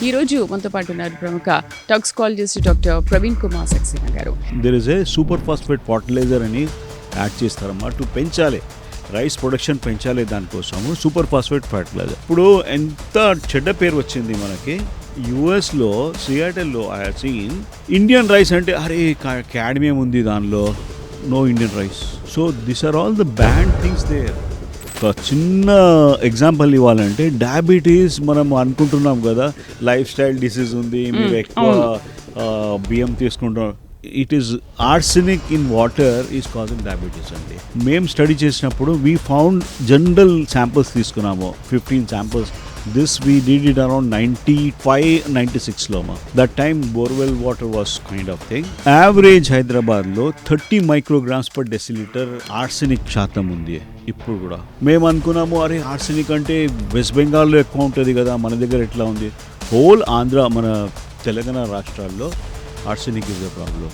ఈరోజు మనతో పాటు ఉన్నారు ప్రముఖ టాక్సికాలజిస్ట్ డాక్టర్ ప్రవీణ్ కుమార్ సక్సేనా గారు. There is a super phosphate fertiliser అని యాడ్ చేస్తారమ్మా టు పెంచాలి రైస్ ప్రొడక్షన్ పెంచాలి, దానికోసము సూపర్ ఫాస్ఫేట్ ఫర్టిలైజర్. ఇప్పుడు ఎంత చెడ్డ పేరు వచ్చింది మనకి యుఎస్లో సియాటల్లో. I have seen Indian rice అంటే అరే క్యాడ్మియం ఉంది దానిలో, no Indian rice. So this are all the bad things there. ఒక చిన్న ఎగ్జాంపుల్ ఇవ్వాలంటే డయాబెటీస్ మనం అనుకుంటున్నాం కదా, లైఫ్ స్టైల్ డిసీజ్ ఉంది, మీరు ఎక్కువ బియ్యం తీసుకుంటాం. It is arsenic in water is causing diabetes అండి. మేము స్టడీ చేసినప్పుడు వీ ఫౌండ్ జనరల్ శాంపిల్స్ తీసుకున్నాము, 15 samples. This we did it around 95-96లో. That time borewell water was kind of thing. Average హైదరాబాద్లో 30 micrograms per deciliter ఆర్సెనిక్ శాతం ఉంది ఇప్పుడు కూడా. మేము అనుకున్నాము అరే ఆర్సెనిక్ అంటే వెస్ట్ బెంగాల్లో ఎక్కువ ఉంటుంది కదా, మన దగ్గర ఎట్లా ఉంది? హోల్ ఆంధ్ర, మన తెలంగాణ రాష్ట్రాల్లో ఆర్సెనిక్ ఇస్ ద ప్రాబ్లం.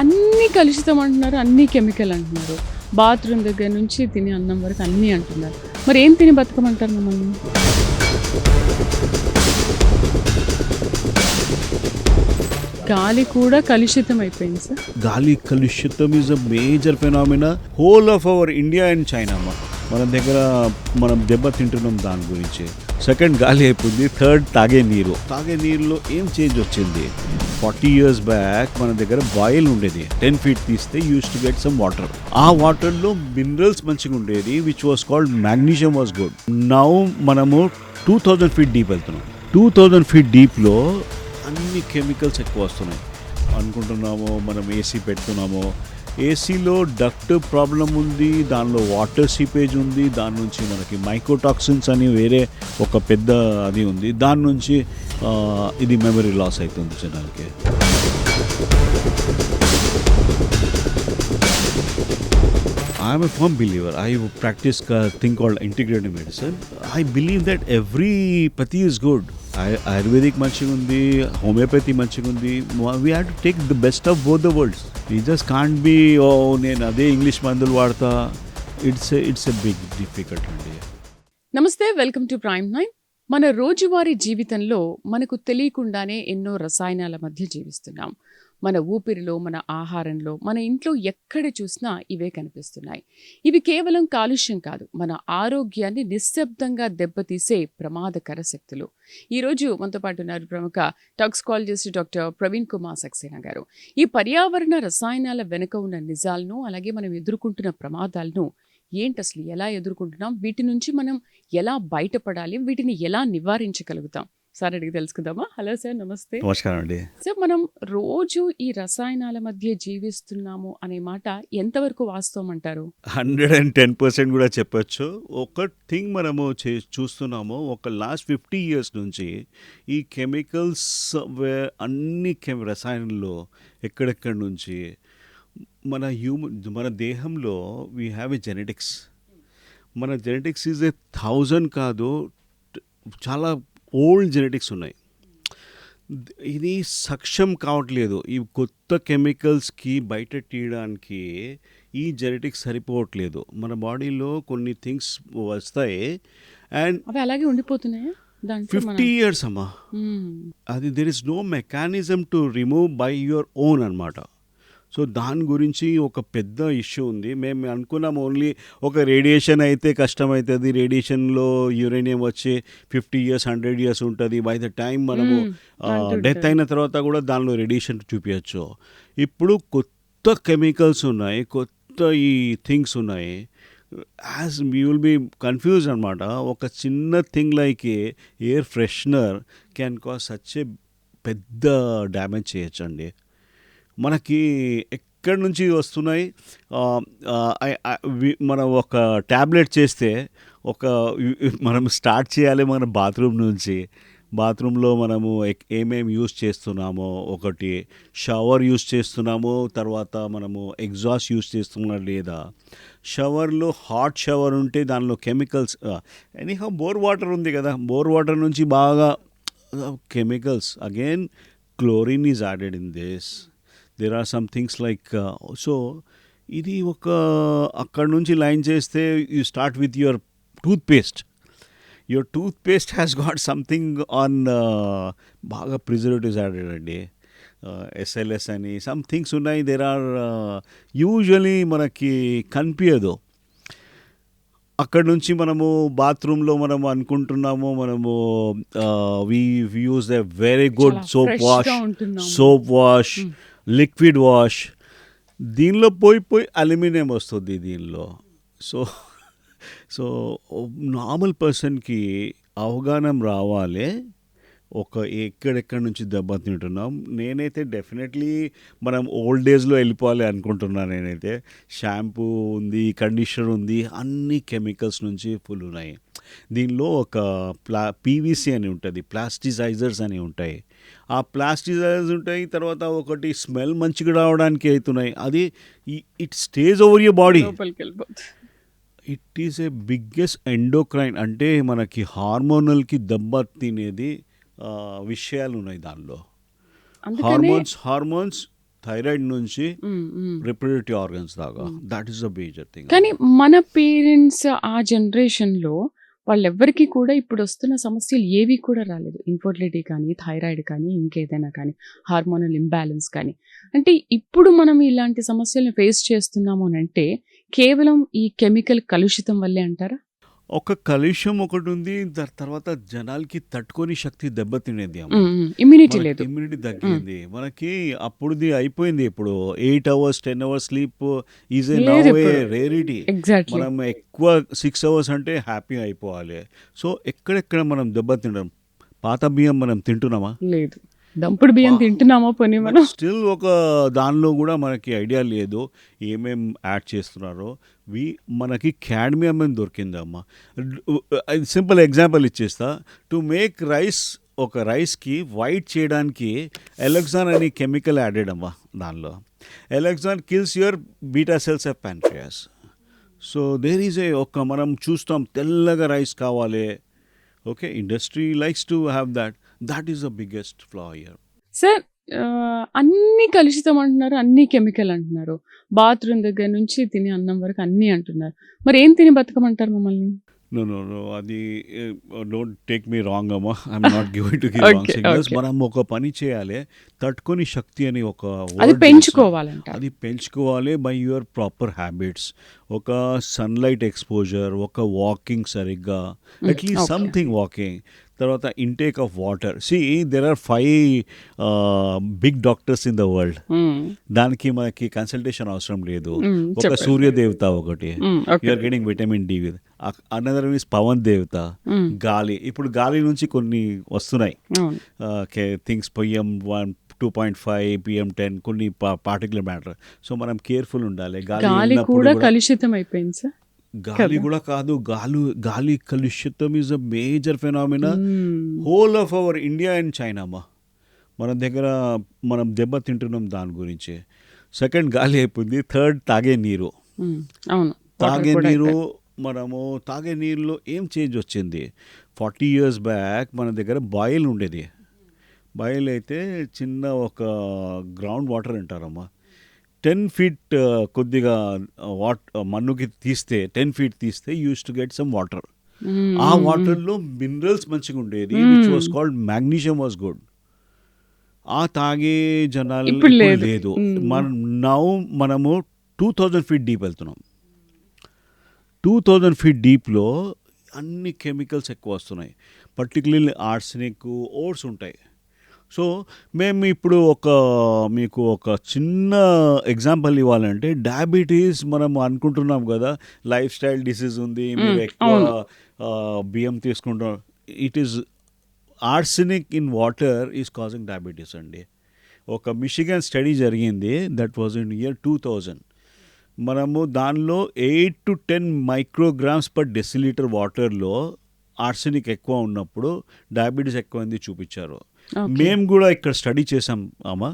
అన్నీ కలుషితం అంటున్నారు, అన్నీ కెమికల్ అంటున్నారు. బాత్రూమ్ దగ్గర నుంచి తిని అన్నం వరకు అన్నీ అంటున్నారు. మరి ఏం తిని బతకమంటారు మమ్మల్ని? గాలి కూడా కలుషితం అయిపోయింది సార్. గాలి కలుషితం is a major phenomena whole of our India and China. మన దగ్గర మనం దెబ్బ తింటున్నాం దాని గురించి. సెకండ్ గాలి అయిపోయింది. థర్డ్ తాగే నీరు. తాగే నీరులో ఏం చేంజ్ వచ్చింది? 40 years బ్యాక్ మన దగ్గర బాయిల్ ఉండేది, 10 feet తీస్తే use to get some water. ఆ వాటర్లో మినరల్స్ మంచిగా ఉండేది, which was called magnesium was good. Now మనము 2000 feet డీప్ వెళ్తున్నాం. 2000 feet డీప్లో అన్ని కెమికల్స్ ఎక్కువ వస్తున్నాయి. అనుకుంటున్నాము మనం ఏసీ పెడుతున్నాము, ఏసీలో డక్ట్ ప్రాబ్లం ఉంది, దానిలో వాటర్ సీపేజ్ ఉంది, దాని నుంచి మనకి మైక్రోటాక్సిన్స్ అని వేరే ఒక పెద్ద అది ఉంది, దాని నుంచి ఇది మెమరీ లాస్ అవుతుంది జనాలకి. I am a firm believer. I practice a thing called integrative medicine. I believe that everypathy is good. Ayurvedic మంచిగా ఉంది, హోమియోపతి మంచిగా ఉంది. We have to take the best of both the worlds. We just can't be, నేను అదే English మందులు వాడతా. It's a big difficult అండి. నమస్తే, వెల్కమ్ టు ప్రైమ్ 9. మన రోజువారీ జీవితంలో మనకు తెలియకుండానే ఎన్నో రసాయనాల మధ్య జీవిస్తున్నాం. మన ఊపిరిలో, మన ఆహారంలో, మన ఇంట్లో ఎక్కడ చూసినా ఇవే కనిపిస్తున్నాయి. ఇవి కేవలం కాలుష్యం కాదు, మన ఆరోగ్యాన్ని నిశ్శబ్దంగా దెబ్బతీసే ప్రమాదకర శక్తులు. ఈరోజు మనతో పాటు ఉన్నారు ప్రముఖ టాక్సికాలజిస్ట్ డాక్టర్ ప్రవీణ్ కుమార్ సక్సేనా గారు. ఈ పర్యావరణ రసాయనాల వెనుక ఉన్న నిజాలను, అలాగే మనం ఎదుర్కొంటున్న ప్రమాదాలను ఏంటి, అసలు ఎలా ఎదుర్కొంటున్నాం, వీటి నుంచి మనం ఎలా బయటపడాలి, వీటిని ఎలా నివారించగలుగుతాం, సార్ అడిగి తెలుసుకుందామా? హలో సార్, నమస్తే. నమస్కారం అండి. సార్, మనం రోజు ఈ రసాయనాల మధ్య జీవిస్తున్నాము అనే మాట ఎంతవరకు వాస్తవం అంటారు? 110% కూడా చెప్పచ్చు. ఒక థింగ్ మనము చూస్తున్నాము, ఒక లాస్ట్ 50 years నుంచి ఈ కెమికల్స్ అన్ని రసాయనంలో ఎక్కడెక్కడి నుంచి మన దేహంలో వీ హ్యావ్ ఎ జెనెటిక్స్. మన జెనెటిక్స్ ఈజ్ 1000 కాదు, చాలా ఓల్డ్ జెనెటిక్స్ ఉన్నాయి. ఇది సక్షం కావట్లేదు. ఈ కొత్త కెమికల్స్కి బయట తీయడానికి ఈ జెనెటిక్స్ సరిపోవట్లేదు. మన బాడీలో కొన్ని థింగ్స్ వస్తాయి అండ్ అవి అలాగే ఉండిపోతున్నాయి 50 years అమ్మా. అది there is no mechanism to remove by your own అన్నమాట. సో దాని గురించి ఒక పెద్ద ఇష్యూ ఉంది. మేము అనుకున్నాం ఓన్లీ ఒక రేడియేషన్ అయితే కష్టమవుతుంది, రేడియేషన్లో యురేనియం వచ్చి 50 years 100 years ఉంటుంది. బై ద టైం మనము డెత్ అయిన తర్వాత కూడా దానిలో రేడియేషన్ చూపించచ్చు. ఇప్పుడు కొత్త కెమికల్స్ ఉన్నాయి, కొత్త ఈ థింగ్స్ ఉన్నాయి. As you will be confuse అనమాట. ఒక చిన్న thing like air freshener can cause such a పెద్ద డ్యామేజ్ చేయొచ్చండి. మనకి ఎక్కడి నుంచి వస్తున్నాయి? మనం ఒక ట్యాబ్లెట్ చేస్తే మనం స్టార్ట్ చేయాలి మన బాత్రూమ్ నుంచి. బాత్రూంలో మనము ఏమేమి యూస్ చేస్తున్నామో, ఒకటి షవర్ యూస్ చేస్తున్నామో, తర్వాత మనము ఎగ్జాస్ట్ యూస్ చేస్తున్నా లేదా. షవర్లో హాట్ షవర్ ఉంటే దానిలో కెమికల్స్, ఎనీహౌ బోర్ వాటర్ ఉంది కదా, బోర్ వాటర్ నుంచి బాగా chemicals. Again chlorine is added in this. There are some things like so ఇది ఒక అక్కడ నుంచి లైన్ చేస్తే you start with your toothpaste. Your toothpaste has got something on బాగా ప్రిజర్వేటివ్స్ యాడెడ్ అండి. SLS అని సమ్ థింగ్స్ ఉన్నాయి. There are usually మనకి కనిపించదు. అక్కడ నుంచి మనము బాత్రూంలో మనము అనుకుంటున్నాము మనము we use a very good చాలా సోప్ fresh వాష్, గా ఉంటున్నాము. Soap wash, liquid wash. దీనిలో పోయి అల్యూమినియం వస్తుంది దీనిలో. సో సో నార్మల్ పర్సన్కి అవగాహన రావాలి ఒక ఎక్కడెక్కడి నుంచి దెబ్బతింటున్నాం. నేనైతే డెఫినెట్లీ మనం ఓల్డ్ డేస్లో వెళ్ళిపోవాలి అనుకుంటున్నాను. నేనైతే షాంపూ ఉంది, కండిషనర్ ఉంది, అన్ని కెమికల్స్ నుంచి ఫుల్ ఉన్నాయి. దీనిలో ఒక పీవీసీ అని ఉంటుంది, ప్లాస్టిసైజర్స్ అని ఉంటాయి. ఆ ప్లాస్టిసైజర్స్ ఉంటాయి. తర్వాత ఒకటి స్మెల్ మంచిగా రావడానికి అవుతున్నాయి. అది it stage over your body. లోపలికి వెళ్ళిపోతుంది. It is a biggest endocrine, అంటే మనకి హార్మోనల్కి దెబ్బ తినేది విషయాలు ఉన్నాయి దానిలో. అందుకనే హార్మోన్స్ థైరాయిడ్ నుంచి ఉమ్, ఉమ్. రిప్రొడక్టివ్ ఆర్గన్స్ దాకా. That is the major thing. కానీ మన పేరెంట్స్ ఆ జనరేషన్లో వాళ్ళెవ్వరికీ కూడా ఇప్పుడు వస్తున్న సమస్యలు ఏవి కూడా రాలేదు. ఇన్ఫర్టిలిటీ కానీ, థైరాయిడ్ కానీ, ఇంకేదైనా కానీ, హార్మోనల్ ఇంబ్యాలెన్స్ కానీ. అంటే ఇప్పుడు మనం ఇలాంటి సమస్యలను ఫేస్ చేస్తున్నాము అని అంటే కేవలం ఈ కెమికల్ కలుషితం వల్లే అంటారా? ఒక కలుష్యం ఒకటి ఉంది. దాని తర్వాత జనాలకి తట్టుకొని శక్తి దెబ్బతినేది. ఇమ్యూనిటీ లేదు. ఇమ్యూనిటీ తగ్గింది మనకి. అప్పుడుది అయిపోయింది. ఇప్పుడు 8 hours 10 hours sleep is a now లేదు ఏ ఇప్పుడు. రేరిటీ. ఎగ్జాక్ట్లీ. మనం ఎక్కువ 6 hours అంటే హ్యాపీ అయిపోవాలి. సో ఎక్కడెక్కడ మనం దెబ్బతింటాం. పాత బియ్యం మనం తింటున్నామా? లేదు. దంపుడు బియ్యం తింటున్నామా పోనీ మనం? స్టిల్ ఒక దానిలో కూడా మనకి ఐడియా లేదు ఏమేం యాడ్ చేస్తున్నారో. మనకి క్యాడ్మియం అని దొరికిందమ్మా. సింపుల్ ఎగ్జాంపుల్ ఇచ్చేస్తా. టు మేక్ రైస్, ఒక రైస్కి వైట్ చేయడానికి ఎలక్సాన్ అని కెమికల్ యాడెడ్ అమ్మా దానిలో. Alloxan kills your beta cells of pancreas. So there is మనం చూస్తాం తెల్లగా రైస్ కావాలి. Okay, industry likes to have that. That is the biggest flaw here. Sir, అన్ని కలుషితం అంటున్నారు, అన్ని కెమికల్ అంటున్నారు. బాత్రూమ్ దగ్గర నుంచి తినే అన్నం వరకు అన్నీ అంటున్నారు. మరి ఏం తిని బతకమంటారు మమ్మల్ని? నో అది డోంట్ టేక్ మీ రాంగ్ అమ్మా. I'm not giving to give wrong Okay, signals. okay. మనం ఒక పని చేయాలి, తట్టుకొని శక్తి అని ఒక అది word పెంచుకోవాలంట. అది పెంచుకోవాలి బై యువర్ ప్రాపర్ హ్యాబిట్స్. ఒక సన్లైట్ ఎక్స్పోజర్, ఒక వాకింగ్ సరిగ్గా, అట్లీస్ట్ okay. Something walking. తర్వాత intake of water. See there are 5 big doctors in the world. దానికి మనకి కన్సల్టేషన్ అవసరం లేదు. ఒక చెప్పండి. సూర్యదేవత ఒకటి, okay. You're getting vitamin D with. Another means పవన్ దేవత, గాలి. ఇప్పుడు గాలి నుంచి కొన్ని వస్తున్నాయి థింగ్స్, పిఎం 1 2.5 PM10 కొన్ని పార్టికులర్ మ్యాటర్. సో మనం కేర్ఫుల్ ఉండాలి. గాలి గాలి వెళ్ళినప్పుడు కూడా కూడా- కలుషితం అయిపోయింది సార్. గాలి కూడా కాదు, గాలి కలుషితం is a major phenomena whole of our India and China అమ్మా. మన దగ్గర మనం దెబ్బ తింటున్నాం దాని గురించి. సెకండ్ గాలి అయిపోయింది. థర్డ్ తాగే నీరు. అవును. తాగే Water కూడా నీరు అయిపోయింది. మనము తాగే నీరులో ఏం చేంజ్ వచ్చింది. 40 years బ్యాక్ మన దగ్గర బాయిల్ ఉండేది. బాయిల్ అయితే చిన్న ఒక గ్రౌండ్ వాటర్ అంటారమ్మా. 10 feet కొద్దిగా మన్నుకి తీస్తే 10 feet తీస్తే use to get some water. ఆ వాటర్లో మినరల్స్ మంచిగా ఉండేది, which was called magnesium was good. ఆ తాగే జనాలు ఇప్పుడు ఇప్పుడు లేదు. లేదు. మనము 2000 feet డీప్ వెళ్తున్నాం. 2000 feet డీప్లో అన్ని కెమికల్స్ ఎక్కువ వస్తున్నాయి. పర్టికులర్లీ ఆర్సెనిక్, ఓట్స్ ఉంటాయి. సో మేము ఇప్పుడు మీకు ఒక చిన్న ఎగ్జాంపుల్ ఇవ్వాలంటే, డయాబెటీస్ మనం అనుకుంటున్నాం కదా, లైఫ్ స్టైల్ డిసీజ్ ఉంది, మీరు ఎక్కువ బియ్యం తీసుకుంటున్నారు. It is arsenic in water is causing diabetes అండి. ఒక మిషిగన్ స్టడీ జరిగింది, దట్ వాజ్ ఇన్ ఇయర్ 2000. మనము దానిలో 8 to 10 micrograms per deciliter వాటర్లో ఆర్సెనిక్ ఎక్కువ ఉన్నప్పుడు డయాబెటీస్ ఎక్కువైంది చూపించారు. మేము కూడా ఇక్కడ స్టడీ చేసాం అమ్మా.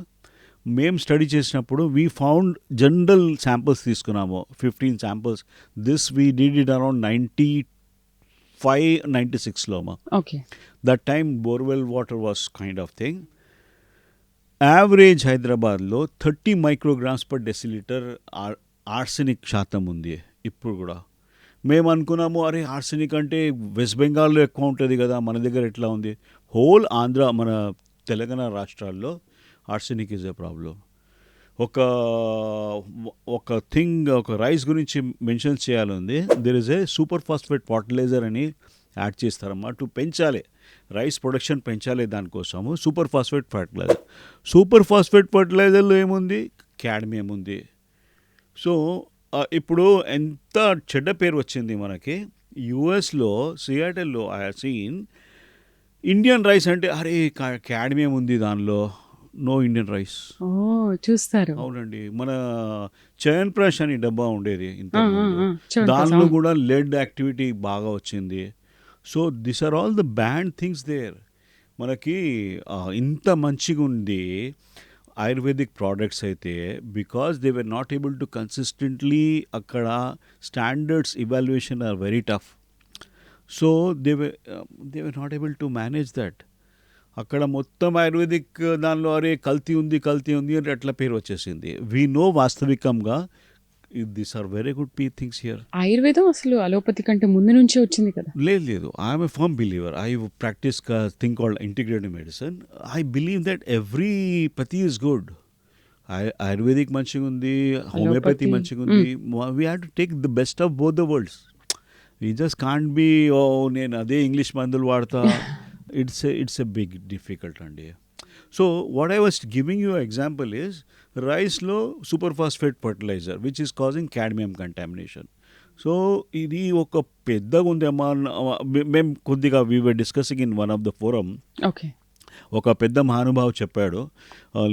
మేము స్టడీ చేసినప్పుడు వీ ఫౌండ్ జనరల్ శాంపిల్స్ తీసుకున్నాము, 15 samples. This we did it around 95-96లో అమ్మా. Okay. That time borewell water was kind of thing. Average హైదరాబాద్లో 30 micrograms per deciliter ఆర్సెనిక్ శాతం ఉంది ఇప్పుడు కూడా. మేము అనుకున్నాము అరే ఆర్సెనిక్ అంటే వెస్ట్ బెంగాల్లో ఎక్కువ ఉంటుంది కదా, మన దగ్గర ఎట్లా ఉంది? హోల్ ఆంధ్ర, మన తెలంగాణ రాష్ట్రాల్లో ఆర్సెనిక్ ఈజ్ ఎ ప్రాబ్లం. ఒక ఒక థింగ్, ఒక రైస్ గురించి మెన్షన్ చేయాలంది. There is a super phosphate fertiliser అని యాడ్ చేస్తారమ్మా టు పెంచాలి, రైస్ ప్రొడక్షన్ పెంచాలి. దానికోసము super phosphate fertiliser. Superphosphate ఫర్టిలైజర్లో ఏముంది? క్యాడ్మియం ఉంది. సో ఇప్పుడు ఎంత చెడ్డ పేరు వచ్చింది మనకి. యుఎస్లో సియాటల్లో I have seen Indian rice అంటే అరే క్యాడ్మియం ఉంది దానిలో, నో ఇండియన్ రైస్. ఓ చూస్తారు. అవునండి, మన చయన్ ప్రాష్ అని డబ్బా ఉండేది ఆ, ఆ, ఇంతకుముందు, ఆ, చూడండి దానిలో అవును. కూడా లెడ్ యాక్టివిటీ బాగా వచ్చింది. So this are all the bad things there. మనకి ఇంత మంచిగా ఉంది ఆయుర్వేదిక్ ప్రోడక్ట్స్ అయితే, because they were not able to consistently, అక్కడ standards evaluation are very tough. So they were not able to manage that. అక్కడ మొత్తం ఆయుర్వేదిక్ దానిలో అరే కల్తీ ఉంది అని అట్లా పేరు వచ్చేసింది. వీ నో వాస్తవికంగా these are very good things here. ఆయుర్వేదం అసలు అలోపతి కంటే ముందు నుంచే వచ్చింది కదా. లేదు, I'm a firm believer. I practice thing called integrative medicine. I believe that ప్రతి ఈజ్ గుడ్. ఆయుర్వేదిక్ మంచిగా ఉంది, హోమియోపతి అలోపతి మంచిగా ఉంది. We have to take the best of both the worlds. We just can't be ఓ నేను అదే English మందులు వాడతా. ఇట్స్ ఎ బిగ్ డిఫికల్ట్ అండి. So what I was giving you example is రైస్లో super phosphate fertiliser which is causing cadmium contamination. So ఇది ఒక పెద్దగా ఉంది అమ్మా. మేము కొద్దిగా we were discussing in one of the forum. Okay. ఒక పెద్ద మహానుభావు చెప్పాడు,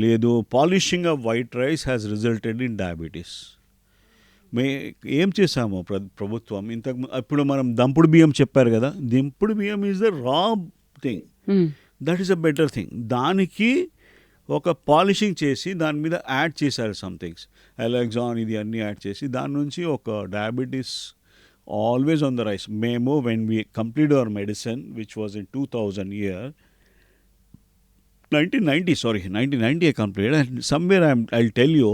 లేదు polishing of white rice has resulted in diabetes. ఏం చేశాము ప్రభుత్వం ఇప్పుడు మనం దంపుడు బియ్యం చెప్పారు కదా, దంపుడు బియ్యం is the raw thing, that is a better thing. దానికి ఒక పాలిషింగ్ చేసి దాని మీద యాడ్ చేశారు సంథింగ్స్, ఎలాక్సాన్ ఇది అన్నీ యాడ్ చేసి దాని నుంచి ఒక diabetes always on the rice. మేము when we complete our medicine which was in 2000 year 1990 I completed, and somewhere I'll tell you,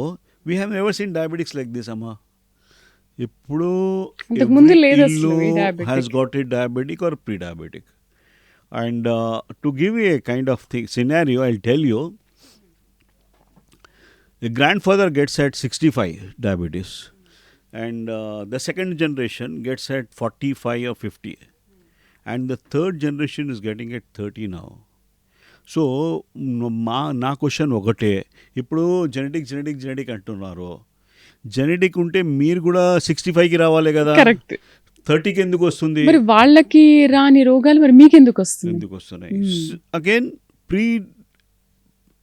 we have never seen diabetics like this, amma. ఇప్పుడు అంతకుముందు లేదు every అసలు ఈ illu has diabetic. got a diabetic or pre-diabetic. And to give you a kind of scenario, I'll tell you, a grandfather gets at 65 diabetes, and the second generation gets at 45 or 50, and the third generation is getting at 30 now. So నా question ఒకటే, ఇప్పుడు genetic అంటున్నారు. Genetic ఉంటే మీరు కూడా 65కి రావాలి కదా, correct. 30కి ఎందుకు వస్తుంది? మరి వాళ్ళకి రాని రోగాలు మరి మీకెందుకు వస్తుంది? ఎందుకు వస్తున్నాయి? Again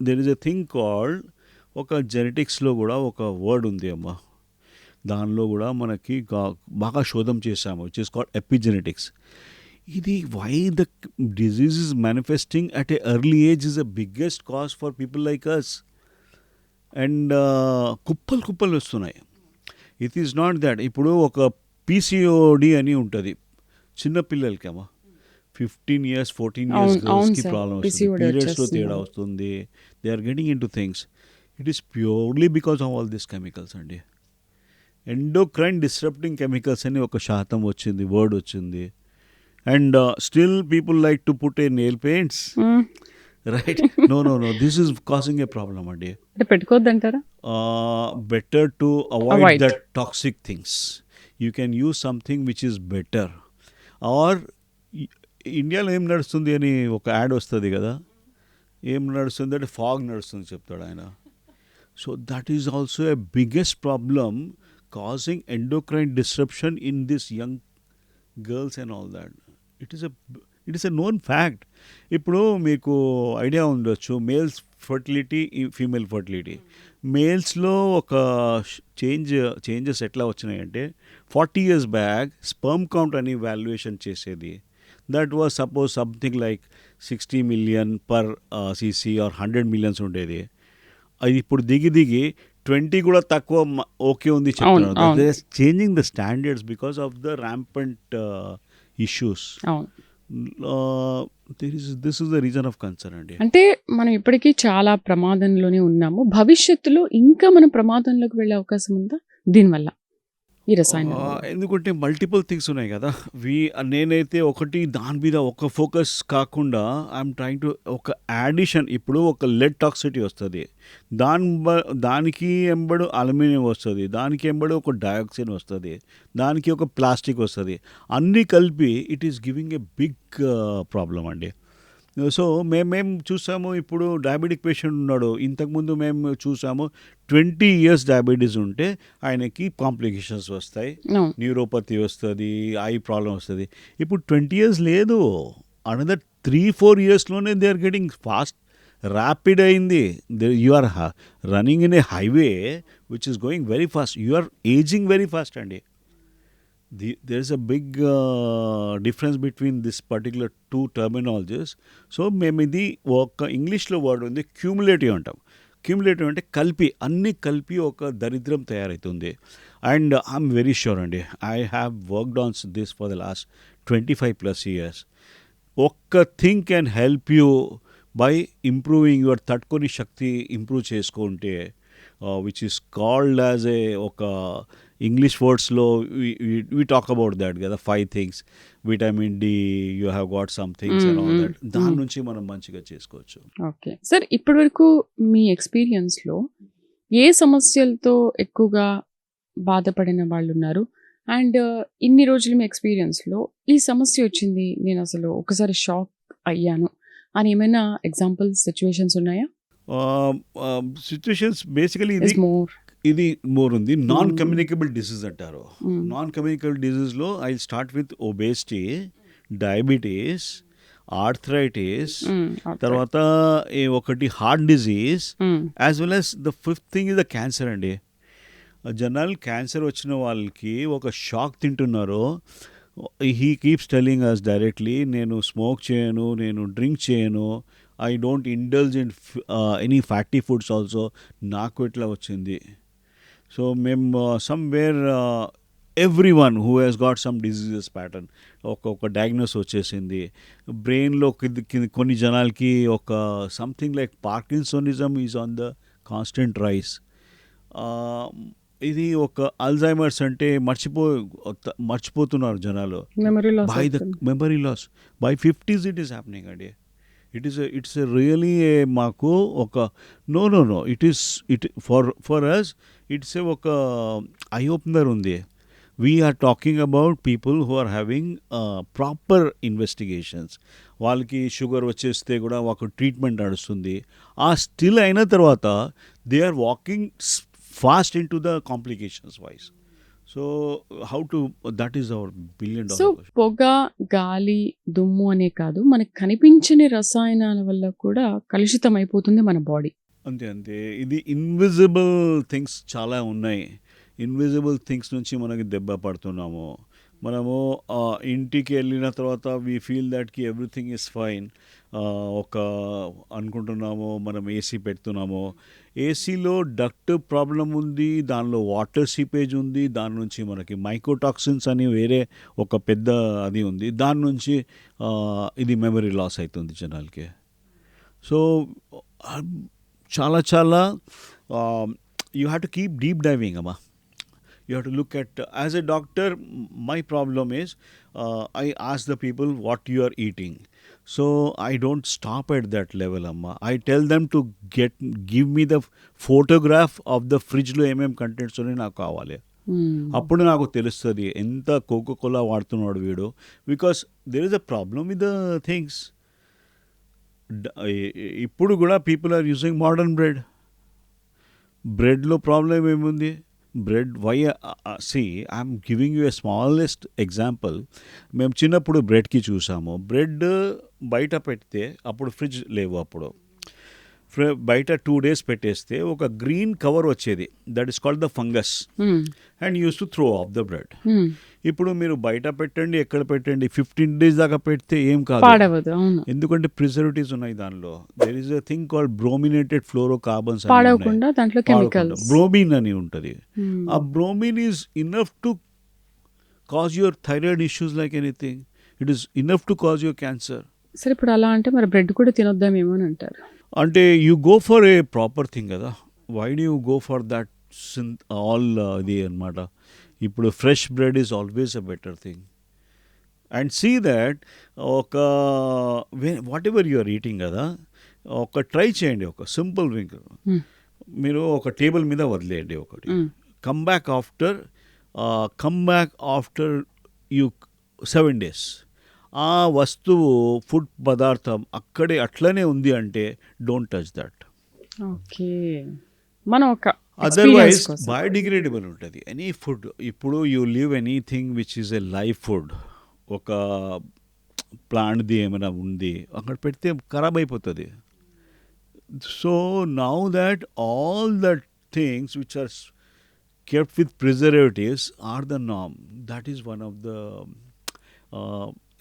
there is a thing called, ఒక జెనెటిక్స్లో కూడా ఒక వర్డ్ ఉంది అమ్మా, దానిలో కూడా మనకి బాగా శోధం చేశాము, విచ్ ఇస్ కాల్డ్ ఎపిజెనెటిక్స్. ఇది why the disease is manifesting at a early age is the biggest cause for people like us. And కుప్పలు వస్తున్నాయి. It is not that. ఇప్పుడు ఒక పీసీఓడి అని ఉంటుంది చిన్నపిల్లలకి అమ్మా, 15 years 14 years గర్ల్స్కి ప్రాబ్లం వస్తుంది, పీరియడ్స్లో తేడా వస్తుంది, they are getting into things. It is purely because of all this chemicals అండి. ఎండోక్రైన్ డిస్రప్టింగ్ కెమికల్స్ అని ఒక శాతం వచ్చింది, వర్డ్ వచ్చింది. And still people like to put a nail paints, right? No, this is causing a problem, adi. అంటే పెట్టుకోవద్దంటారా? Better to avoid that toxic things. You can use something which is better. Or ఇండియాలో ఏం నడుస్తుంది అని ఒక add వస్తుంది కదా, ఏం నడుస్తుంది అంటే ఫాగ్ నడుస్తుంది చెప్తాడు ఆయన. So that is also a biggest problem causing endocrine disruption in this young girls and all that. It is a known fact. ఇప్పుడు మీకు ఐడియా ఉండొచ్చు, ఫర్టిలిటీ ఫీమేల్ ఫర్టిలిటీ. మేల్స్లో ఒక చేంజెస్ ఎట్లా వచ్చినాయంటే, 40 years బ్యాక్ స్పర్మ్ కౌంట్ అని valuation చేసేది. That was suppose something like 60 million per cc or 100 million ఉండేది. అది ఇప్పుడు దిగి 20 కూడా తక్కువ ఓకే ఉంది చెప్తున్నారు. Changing the standards because of the rampant issues. This is the reason of concern అండి. అంటే మనం ఇప్పటికీ చాలా ప్రమాదంలోనే ఉన్నాము. భవిష్యత్తులో ఇంకా మనం ప్రమాదంలోకి వెళ్ళే అవకాశం ఉందా దీనివల్ల? ఈ రసాయనాల వల్ల? ఎందుకంటే మల్టిపుల్ థింగ్స్ ఉన్నాయి కదా! నేనైతే ఒకటి దాని మీద ఒక ఫోకస్ కాకుండా ఐయామ్ ట్రైయింగ్ టు ఒక యాడిషన్ ఇప్పుడు ఒక లెడ్ టాక్సిటీ వస్తది. దానికి ఎంబడి అల్యూమినియం వస్తది. దానికి ఎంబడి ఒక డయాక్సిన్ వస్తది. దానికి ఒక ప్లాస్టిక్ వస్తది. అన్నీ కలిపి it is giving a big problem అండి. సో, మేము చూసాము ఇప్పుడు డయాబెటిక్ పేషెంట్ ఉన్నాడు. ఇంతకుముందు మేము చూసాము 20 ఇయర్స్ డయాబెటీస్ ఉంటే ఆయనకి కాంప్లికేషన్స్ వస్తాయి. అవును. న్యూరోపతి వస్తది. ఐ ప్రాబ్లమ్ వస్తది. ఇప్పుడు 20 ఇయర్స్ లేదు. అనదర్ 3-4 ఇయర్స్‌లోనే they are getting fast rapid అయింది. You are running in a highway which is going very fast. You are aging very fast అండి. There is a big difference between this particular two terminologies. So మేము ఇది ఒక ఇంగ్లీష్లో word ఉంది cumulative అంటాం. Cumulative అంటే కలిపి అన్నీ కలిపి ఒక దరిద్రం తయారవుతుంది. అండ్ ఐఎమ్ వెరీ షూర్ అండి, I have worked on this for the last 25+ years. ఒక్క thing can help you by improving your తట్టుకొని శక్తి ఇంప్రూవ్ చేసుకుంటే which is called as a ఒక ఇంగ్లీష్ వర్డ్స్లో we talk about that కదా 5 things. Vitamin D, you have got some things and all that. దాని నుంచి మనం మంచిగా చేసుకోవచ్చు. ఓకే సార్, ఇప్పటివరకు మీ ఎక్స్పీరియన్స్లో ఏ సమస్యలతో ఎక్కువగా బాధపడిన వాళ్ళు ఉన్నారు? అండ్ ఇన్ని రోజులు మీ ఎక్స్పీరియన్స్లో ఈ సమస్య వచ్చింది, నేను అసలు ఒకసారి షాక్ అయ్యాను అని ఏమైనా ఎగ్జాంపుల్స్, సిచ్యువేషన్స్ ఉన్నాయా? సిచ్యువేషన్స్ బేసికలీ ఇస్ మోర్ ఇది మోర్ ఉంది. నాన్ కమ్యూనికబుల్ డిసీజ్ అంటారు. నాన్ కమ్యూనికబుల్ డిసీజ్లో I start with obesity, diabetes, arthritis, తర్వాత ఒకటి heart disease, as well as the 5th thing is the cancer అండి. జనరల్ క్యాన్సర్ వచ్చిన వాళ్ళకి ఒక షాక్ తింటున్నారు. He keeps telling us directly, నేను స్మోక్ చేయను, నేను డ్రింక్ చేయను, I don't indulge in any fatty foods also. నాకు ఇట్లా వచ్చింది. సో మేము somewhere every one who has got some diseases pattern ఒక డయాగ్నోస్ వచ్చేసింది. బ్రెయిన్లో కొన్ని జనాలకి ఒక something like parkinsonism is on the constant rise. ఇది ఒక అల్జైమర్స్ అంటే మర్చిపోతున్నారు జనాలు. By the memory loss by 50s it is happening అండి. ఇట్స్ రియలీ మాకు ఒక know it for us it's ఒక ఐ ఓపెనర్ ఉంది. We're talking about people who are having proper investigations. వాళ్ళకి షుగర్ వచ్చేస్తే కూడా ఒక ట్రీట్మెంట్ నడుస్తుంది. ఆ స్టిల్ అయిన తర్వాత they are walking fast into the complications wise. So that is our $1 billion. So పొగ, గాలి, దుమ్ము అనే కాదు, మనకు కనిపించని రసాయనాల వల్ల కూడా కలుషితం అయిపోతుంది మన బాడీ. అంతే ఇది ఇన్విజిబుల్ థింగ్స్ చాలా ఉన్నాయి. ఇన్విజిబుల్ థింగ్స్ నుంచి మనకి దెబ్బ పడుతున్నాము. మనము ఇంటికి వెళ్ళిన తర్వాత వీ ఫీల్ దట్ కి ఎవ్రీథింగ్ ఈజ్ ఫైన్. ఒక అనుకుంటున్నాము మనం ఏసీ పెడుతున్నాము. ఏసీలో డక్ట్ ప్రాబ్లం ఉంది, దానిలో వాటర్ సీపేజ్ ఉంది, దాని నుంచి మనకి మైకోటాక్సిన్స్ అని వేరే ఒక పెద్ద అది ఉంది. దాని నుంచి ఇది మెమరీ లాస్ అవుతుంది జనాలకి. సో చాలా you have to keep deep diving అమ్మా. You have to look at, as a doctor, my problem is I ask the people what you are eating. So I don't stop at that level, amma. I tell them to give me the photograph of the fridge lo mm contents oni నాకు కావాలి. అప్పుడు నాకు తెలుస్తుంది ఎంత Coca Cola వాడుతున్నాడు వీడు. Because there is a problem with the things. ఇప్పుడు కూడా పీపుల్ ఆర్ యూజింగ్ మోడర్న్ బ్రెడ్లో ప్రాబ్లం ఏముంది? Bread why see I'm giving you a smallest example. మేము చిన్నప్పుడు బ్రెడ్కి చూసాము. బ్రెడ్ బయట పెడితే అప్పుడు ఫ్రిడ్జ్ లేవు. అప్పుడు బయట 2 days పెట్టేస్తే ఒక గ్రీన్ కవర్ వచ్చేది, that is called the fungus, and use to throw of the bread. ఇప్పుడు మీరు బయట పెట్టండి, ఎక్కడ పెట్టండి, 15 days దాకా పెడితే ఏం కాదు, ఎందుకంటే ప్రిజర్వేటివ్స్ ఉన్నాయి దానిలో. There is a thing called brominated fluorocarbons, bromine అని ఉంటుంది. ఆ bromine is enough to cause your thyroid issues like anything. It is enough to cause your cancer. సరే, ఇప్పుడు అలా అంటే మరి బ్రెడ్ కూడా తినొద్దామేమో అని అంటారు. అంటే you go for a proper thing కదా. Why do you go for that all ఇది అనమాట. ఇప్పుడు fresh bread is always a better thing. And see that ఒక whatever you are eating కదా, ఒక ట్రై చేయండి, ఒక సింపుల్ థింగ్. మీరు ఒక టేబుల్ మీద వదిలేయండి ఒకటి, come back after you 7 days. ఆ వస్తువు ఫుడ్ పదార్థం అక్కడే అట్లనే ఉంది అంటే డోంట్ టచ్ దట్. ఓకే, మనం ఒక అదర్వైజ్ బయోడిగ్రేడబుల్ ఉంటుంది ఎనీ ఫుడ్. ఇప్పుడు you live anything which is a live food, ఒక ప్లాంట్ది ఏమైనా ఉంది అక్కడ పెడితే ఖరాబ్ అయిపోతుంది. So now that all that things which are kept with preservatives are the norm. That is one of the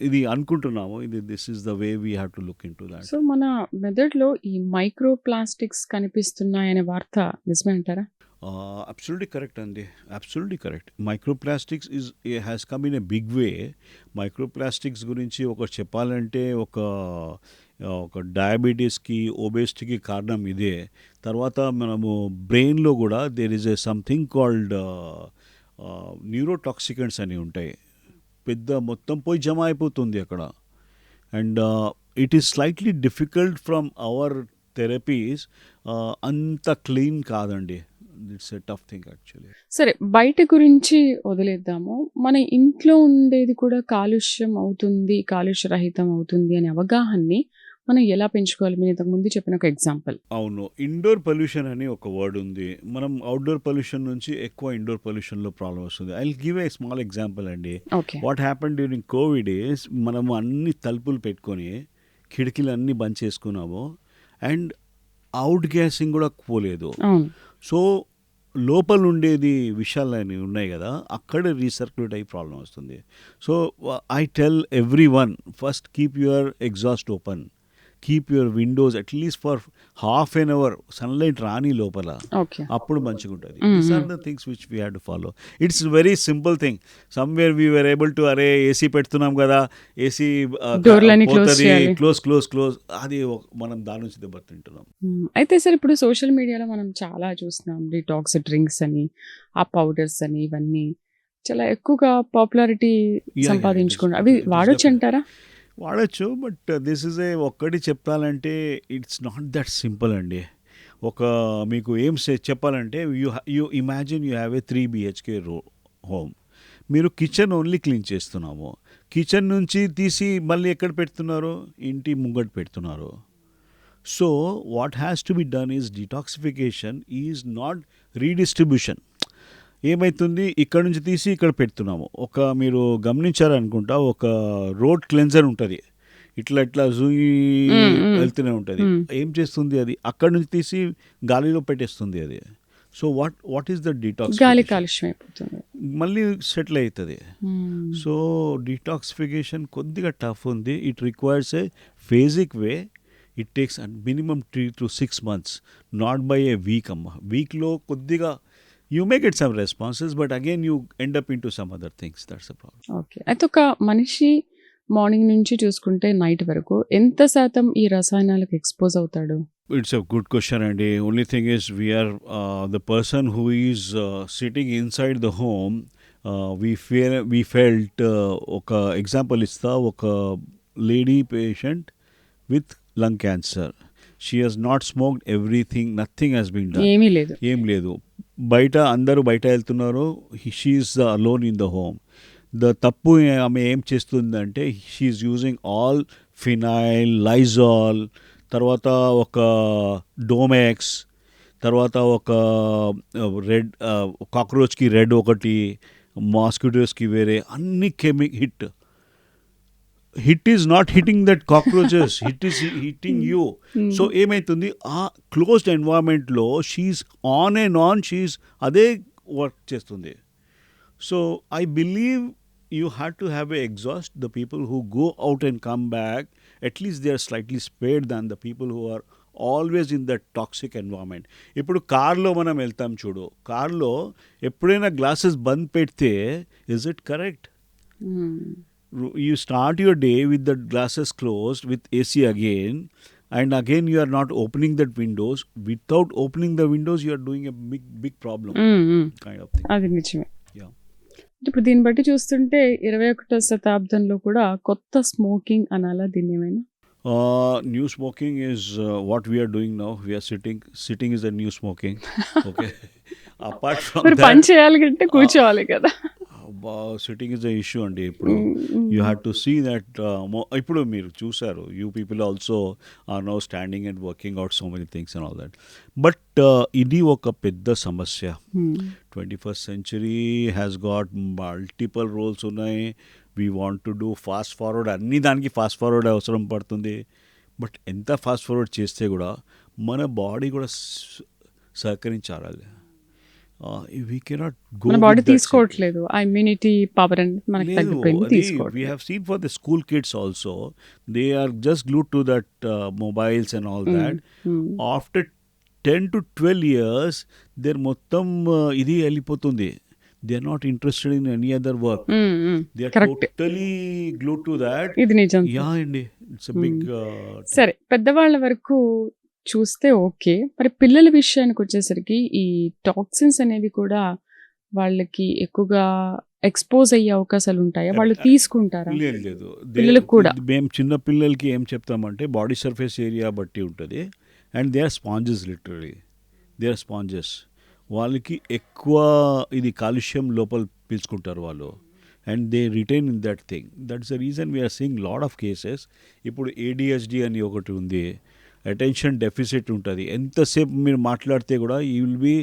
ఇది అనుకుంటున్నాము, ఇది this is the way we have to look into that. సో మన మెదడులో ఈ మైక్రో ప్లాస్టిక్స్ కనిపిస్తున్నాయనే వార్త నిజమే అంటారా? అబ్సల్యూట్లీ కరెక్ట్ అండి, absolutely correct. Microplastics has come in a big way. Microplastics గురించి ఒకటి చెప్పాలంటే ఒక డయాబెటీస్కి, ఒబేసిటీకి కారణం ఇదే. తర్వాత మనము బ్రెయిన్లో కూడా there is a something called neurotoxicants అని ఉంటాయి, పెద్ద మొత్తం పోయి జమ అయిపోతుంది అక్కడ. And it is slightly difficult from our therapies. అంత క్లీన్ కాదండి, it's a tough thing actually. సరే, బయట గురించి వదిలేద్దాము. మన ఇంట్లో ఉండేది కూడా కాలుష్యం అవుతుంది, కాలుష్య రహితం అవుతుంది అనే అవగాహనని మనం ఎలా పెంచుకోవాలి? మీరు ఇంతకు ముందు చెప్పిన ఒక ఎగ్జాంపుల్. అవును, ఇండోర్ పొల్యూషన్ అని ఒక వర్డ్ ఉంది. మనం అవుట్డోర్ పొల్యూషన్ నుంచి ఎక్కువ ఇండోర్ పొల్యూషన్లో ప్రాబ్లం వస్తుంది. I will give a small example అండి. What happen during Covid is, మనము అన్ని తలుపులు పెట్టుకొని కిటికీలు అన్నీ బంద్ చేసుకున్నాము, అండ్ అవుట్ గ్యాసింగ్ కూడా పోలేదు. సో లోపల ఉండేది విషయాలు ఉన్నాయి కదా, అక్కడ రీసర్క్యులేట్ అయ్యి ప్రాబ్లం వస్తుంది. So I tell every one, first keep your exhaust open, keep your windows at least for half an hour, sunlight రాని లోపల, అప్పుడు మంచిగా ఉంటుంది. These are the things which we have to follow. It's very simple thing. Somewhere we were able to, అరే AC పెడుతున్నాం కదా, AC close, అది మనం దాని నుంచి దెబ్బతింటున్నాం. అయితే సార్, ఇప్పుడు సోషల్ మీడియాలో మనం చాలా చూస్తున్నాం, డిటాక్స్ డ్రింక్స్ అని, ఆ పౌడర్స్ అని, ఇవన్నీ చాలా ఎక్కువగా పాపులారిటీ సంపాదించుకున్నారు. అవి వాడొచ్చు అంటారా? వాడచ్చు, బట్ దిస్ ఇస్ ఒక్కటి చెప్పాలంటే ఇట్స్ నాట్ దట్ సింపుల్ అండి. మీకు ఏం చెప్పాలంటే, you imagine you have a 3 BHK home. మీరు కిచెన్ ఓన్లీ క్లీన్ చేస్తున్నాము, కిచెన్ నుంచి తీసి మళ్ళీ ఎక్కడ పెడుతున్నారు? ఇంటి ముంగట పెడుతున్నారు. So what has to be done is detoxification, is not redistribution. ఏమవుతుంది, ఇక్కడ నుంచి తీసి ఇక్కడ పెడుతున్నాము. మీరు గమనించారనుకుంటా, ఒక రోడ్ క్లెన్జర్ ఉంటుంది, ఇట్లా వెళ్తూనే ఉంటుంది. ఏం చేస్తుంది అది? అక్కడ నుంచి తీసి గాలిలో పెట్టేస్తుంది అది. So what is the detox? గాలి కాలుష్యం అయిపోతుంది, మళ్ళీ సెటిల్ అవుతుంది. సో డిటాక్సిఫికేషన్ కొద్దిగా టఫ్ ఉంది. It requires a phasic way. It takes minimum 3 to 6 months, not by a week. వీక్లో కొద్దిగా you may get some responses, but again you end up into some other things. That's the problem. Okay. అయితే ఒక మనిషి morning నుంచి చూసుకుంటే night వరకు ఎంత శాతం ఈ రసాయనాలకు ఎక్స్పోజ్ అవుతాడు? It's a good question, and the only thing is we are the person who is sitting inside the home. We felt ఒక ఎగ్జాంపుల్ ఇస్తా, ఒక lady patient with lung cancer. She has not smoked everything, nothing has been done. ఏం లేదు. అందరూ బయట వెళ్తున్నారు, she is alone in the home. తప్పు ఆమె ఏం చేస్తుందంటే, she is using all phenyl, Lizol, తర్వాత ఒక డోమెక్స్, తర్వాత ఒక రెడ్ కాక్రోచ్కి రెడ్ ఒకటి, మాస్కిటోస్కి వేరే, అన్ని hit is not hitting that cockroaches, hit is hitting you. So ఏమవుతుంది, ఆ క్లోజ్డ్ ఎన్వైర్న్మెంట్లో షీఈస్ ఆన్ షీఈస్ అదే వర్క్ చేస్తుంది. So I believe you have to have a exhaust. The people who go out and come back, at least they are slightly spared than the people who are always in that toxic environment. ఇప్పుడు కార్లో మనం వెళ్తాం చూడు, కార్లో ఎప్పుడైనా glasses బంద్ పెడితే is it correct? You start your day with the glasses closed with AC again, and again you are not opening that windows. Without opening the windows, you are doing a big problem kind of thing. అది నిజమే. Yeah. ఇప్పుడు దీన్ని బట్టి చూస్తుంటే 21వ శతాబ్దంలో కూడా కొత్త స్మోకింగ్ అనాలా దీన్ని ఏమైనా? New smoking is what we are doing now. We are sitting is a new smoking. Okay. Apart from మరి పని that, చేయాలి అంటే కూర్చోవాలి కదా. సిట్టింగ్ ఇస్ ద ఇష్యూ అండి. ఇప్పుడు you have to see that ఇప్పుడు మీరు చూసారు, you people also are now standing and working out so many things and all that. But ఇది ఒక పెద్ద సమస్య. 21st century has got multiple roles ఉన్నాయి. We want to do fast forward, అన్ని దానికి ఫాస్ట్ ఫార్వర్డ్ అవసరం పడుతుంది. బట్ ఎంత ఫాస్ట్ ఫార్వర్డ్ చేస్తే కూడా మన బాడీ కూడా సహకరించాలి. వీ కెనాట్ గో మన బాడీ తీసుకోవట్లేదు ఆ ఇమ్యూనిటీ పవర్ అని మనకి తగ్గిపోయింది, we తీసుకోవట్లేదు. have seen for the school kids also, they are just glued to that mobiles and all that. After 10 to 12 years they're మొత్తం ఇది వెళ్ళిపోతుంది. They are not interested in any other work. They are Correct. totally glued to that. ఇది నిజం. Yeah అండి, it's a big సరే, పెద్దవాళ్ళ వరకు చూస్తే ఓకే. మరి పిల్లల విషయానికి వచ్చేసరికి ఈ టాక్సిన్స్ అనేవి కూడా వాళ్ళకి ఎక్కువగా ఎక్స్పోజ్ అయ్యే అవకాశాలు ఉంటాయా? వాళ్ళు తీసుకుంటారా? లేదు. పిల్లలకు కూడా మేము చిన్న పిల్లలకి ఏం చెప్తామంటే బాడీ సర్ఫేస్ ఏరియా బట్టి ఉంటుంది. And they are sponges, literally they are sponges. వాళ్ళకి ఎక్కువ ఇది కాలుష్యం లోపల పీల్చుకుంటారు వాళ్ళు. And they retain in that thing. That's the reason we're seeing lot of cases. ఇప్పుడు ADHD అని ఒకటి ఉంది, అటెన్షన్ డెఫిసిట్ ఉంటుంది. ఎంతసేపు మీరు మాట్లాడితే కూడా you will be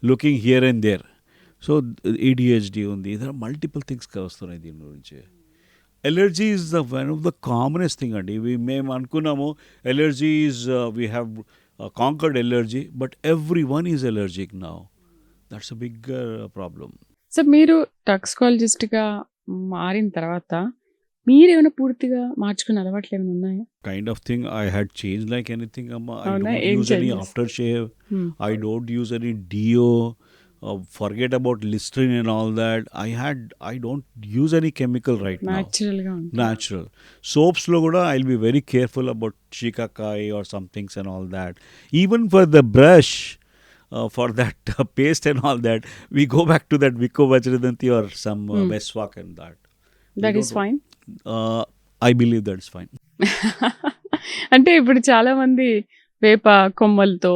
looking here and there. So ADHD ఉంది. ఇదే మల్టిపుల్ థింగ్స్ వస్తున్నాయి దీని గురించి. Allergy is the one of the commonest thing అండి. మేము అనుకున్నాము allergy is we have conquered allergy, but every one is allergic now. That's a big problem. So మీరు టాక్సికాలజిస్ట్గా మారిన తర్వాత మీరేమైనా పూర్తిగా మార్చుకున్న అలవాట్లు ఏమైనా ఉన్నాయా? Kind of thing I had changed like anything, Amma. I అవునా? don't ఏం use any changes? aftershave. I don't use any deo. Forget about Listerine and all that. I don't use any chemical right now. న్యాచురల్గా ఉంటుంది. Natural. Soaps lo kuda I'll be very careful about shikakai or some things and all that. Even for the brush, for that paste and all that, we go back to that Vicco Vajradanti or some Meswak and that. That is fine. I believe that's fine. అంటే ఇప్పుడు చాలా మంది వేప కొమ్మలతో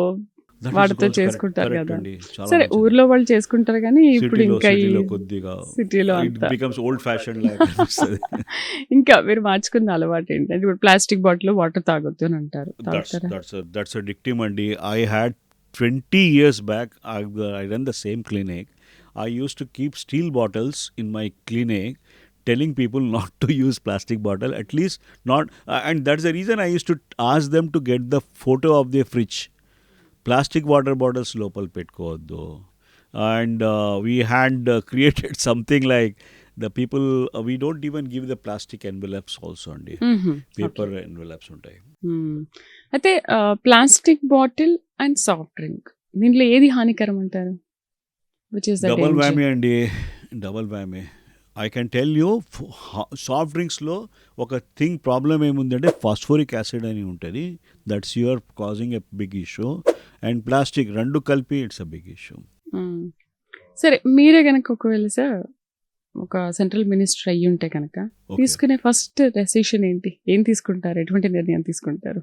That is వాటితో correct, చేసుకుంటారు correct కదా. అండి. చాలా సరే, మంచిది. ఊర్లో వాళ్ళు చేసుకుంటారు కానీ ఇప్పుడు సిటీలో ఇంకా ఈ కొద్దిగా సిటీలో it అంతా becomes old fashioned like అనిపిస్తుంది. ఇంకా మీరు మార్చుకున్న అలవాటు ఏంటంటే ఇప్పుడు ప్లాస్టిక్ బాటిల్ వాటర్ తాగొద్దు అని అంటారు, తాగుతారా? That's a dictum అండి. I had 20 years back, I run the same clinic. I used to keep steel bottles in my clinic, telling people not to use plastic bottle, at least not, and that's the reason I used to ask them to get the photo of their fridge. Plastic water bottles lopal petkovoddu. And we had created something like the people, we don't even give the plastic envelopes also andi. Paper envelopes ఉంటాయి. అయితే plastic bottle and soft drink దీంట్లో ఏది హానికరం అంటారు? Which is the double danger? Whammy అండి, double whammy. I can tell you, soft డ్రింక్స్లో ఒక thing problem ఏముందంటే ఫాస్ఫోరిక్ యాసిడ్ అని ఉంటుంది. That's you're causing a big issue. And plastic రెండు కలిపి ఇట్స్ అ బిగ్ ఇష్యూ. సరే, మీరే కనుక ఒకవేళ సార్ ఒక సెంట్రల్ మినిస్టర్ అయ్యి ఉంటే కనుక తీసుకునే ఫస్ట్ డెసిషన్ ఏంటి? ఏం తీసుకుంటారు? ఎటువంటి నిర్ణయం తీసుకుంటారు?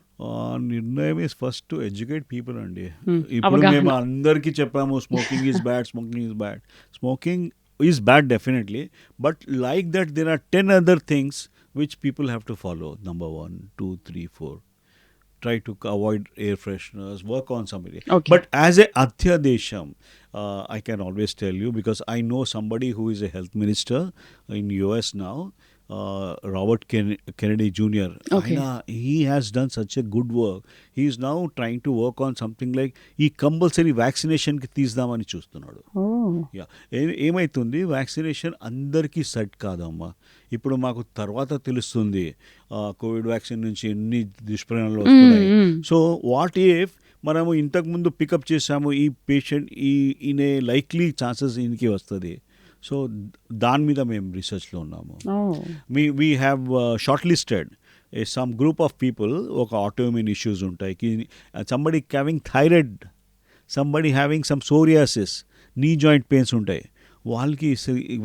నిర్ణయం is first to educate people అండి. Hmm. ఇప్పుడు అవగాహన. మేము అందరికీ చెప్పాము smoking is bad, smoking is bad. Smoking is bad definitely, but like that there are 10 other things which people have to follow. Number 1, 2, 3, 4. Try to avoid air fresheners, work on somebody. Okay. But as a Atyadesham, I can always tell you, because I know somebody who is a health minister in US now, Robert Kennedy Jr. Okay. He has done such a good work. He is now trying to work on something like ఈ compulsory వ్యాక్సినేషన్కి తీద్దామని చూస్తున్నాడు. Yeah, ఏమవుతుంది, vaccination అందరికీ set కాదమ్మా. ఇప్పుడు మాకు తర్వాత తెలుస్తుంది కోవిడ్ వ్యాక్సిన్ నుంచి ఎన్ని దుష్పరిణామాలు వస్తున్నాయి. సో వాట్ ఇఫ్ మనము ఇంతకుముందు పికప్ చేసాము ఈ పేషెంట్, ఈయన లైక్లీ ఛాన్సెస్ ఈయనకి వస్తుంది. సో దాని మీద మేము రీసెర్చ్లో ఉన్నాము. We have short listed some group of people. ఒక ఆటోఇమ్యూన్ ఇష్యూస్ ఉంటాయి, somebody having thyroid, somebody having some psoriasis, knee joint pains ఉంటాయి. వాళ్ళకి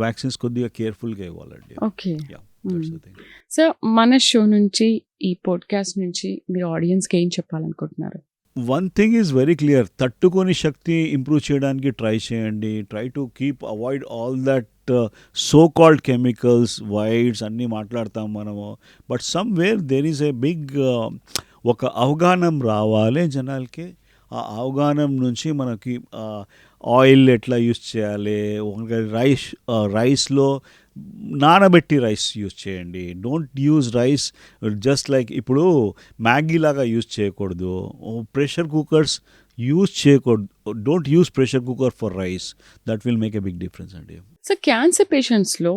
వ్యాక్సిన్స్ కొద్దిగా కేర్ఫుల్గా ఇవ్వాలండి. Okay. Yeah, that's the thing. So మన షో నుంచి, ఈ పాడ్కాస్ట్ నుంచి మీరు ఆడియన్స్కి ఏం చెప్పాలనుకుంటున్నారు? One thing is very clear, తట్టుకొని శక్తి ఇంప్రూవ్ చేయడానికి ట్రై చేయండి. Try to keep avoid all that so called chemicals, wides అన్నీ మాట్లాడతాం మనము. But somewhere there is a big ఒక అవగాహన రావాలి జనాలకి. ఆ అవగాహన నుంచి మనకి ఆయిల్ ఎట్లా యూస్ చేయాలి, రైస్లో నానబెట్టి రైస్ యూస్ చేయండి. Don't use rice just like ఇప్పుడు మ్యాగీ లాగా యూజ్ చేయకూడదు. ప్రెషర్ కుక్కర్స్ యూజ్ చేయకూడదు. Don't use pressure cooker for rice. That will make a big difference అండి. సో క్యాన్సర్ పేషెంట్స్లో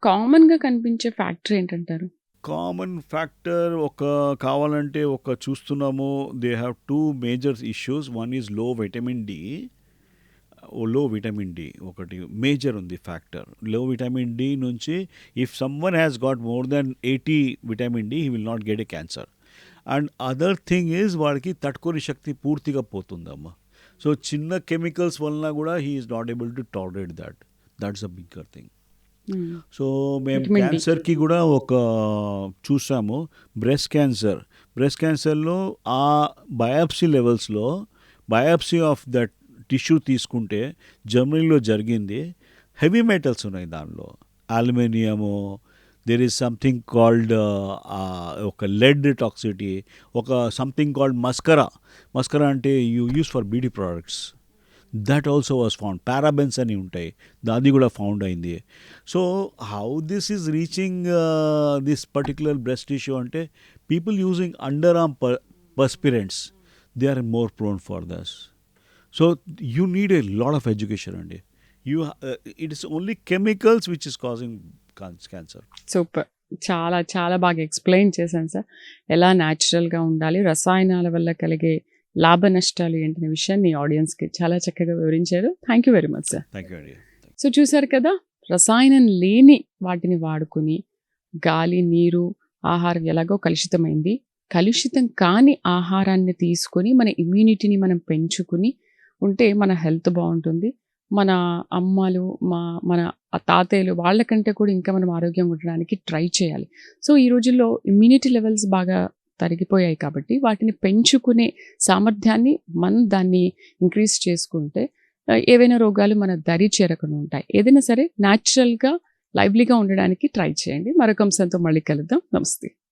కామన్గా కనిపించే ఫ్యాక్టర్ ఏంటంటారు? కామన్ ఫ్యాక్టర్ కావాలంటే చూస్తున్నాము, they have 2 major issues. One is low vitamin D ఒకటి మేజర్ ఉంది ఫ్యాక్టర్. లో విటమిన్ డి నుంచి if someone has got more than 80 vitamin D, he will not get a cancer. And other thing is వాడికి తట్టుకొని శక్తి పూర్తిగా పోతుందమ్మా. So చిన్న chemicals వలన కూడా he is not able to tolerate that's a bigger thing. So మేము Vitamin D. క్యాన్సర్కి కూడా చూసాము. బ్రెస్ట్ క్యాన్సర్లో ఆ బయాప్సీ లెవెల్స్లో బయాప్సీ ఆఫ్ దట్ టిష్యూ తీసుకుంటే జర్మనీలో జరిగింది. హెవీ మెటల్స్ ఉన్నాయి దానిలో, aluminium, there is something called ఒక lead toxicity, something called mascara అంటే you use for beauty products. That also was found. Parabens అని ఉంటాయి, అది కూడా ఫౌండ్ అయింది. So how this is reaching this particular breast tissue అంటే people using under arm perspirants, they are more prone for this. So you need a lot of education అండి. It is only chemicals which is causing cancer. Super, చాలా చాలా బాగా explain చేశాను sir. ఎలా న్యాచురల్గా ఉండాలి, రసాయనాల వల్ల కలిగే లాభ నష్టాలు ఏంటనే విషయాన్ని ఆడియన్స్కి చాలా చక్కగా వివరించారు. Thank you very much sir. Thank you అండి. సో చూశారు కదా, రసాయనం లేని వాటిని వాడుకుని గాలి, నీరు, ఆహారం ఎలాగో కలుషితమైంది. కలుషితం కాని ఆహారాన్ని తీసుకొని మన ఇమ్యూనిటీని మనం పెంచుకుని ఉంటే మన హెల్త్ బాగుంటుంది. మన అమ్మలు, మన తాతయ్యలు వాళ్ళకంటే కూడా ఇంకా మనం ఆరోగ్యంగా ఉండడానికి ట్రై చేయాలి. సో ఈ రోజుల్లో ఇమ్యూనిటీ లెవెల్స్ బాగా తరిగిపోయాయి కాబట్టి వాటిని పెంచుకునే సామర్థ్యాన్ని మనం దాన్ని ఇంక్రీజ్ చేసుకుంటే ఏవైనా రోగాలు మన దరి చేరకుండా ఉంటాయి. ఏదైనా సరే న్యాచురల్గా, లైవ్లీగా ఉండడానికి ట్రై చేయండి. మరొక అంశంతో మళ్ళీ కలుద్దాం. నమస్తే.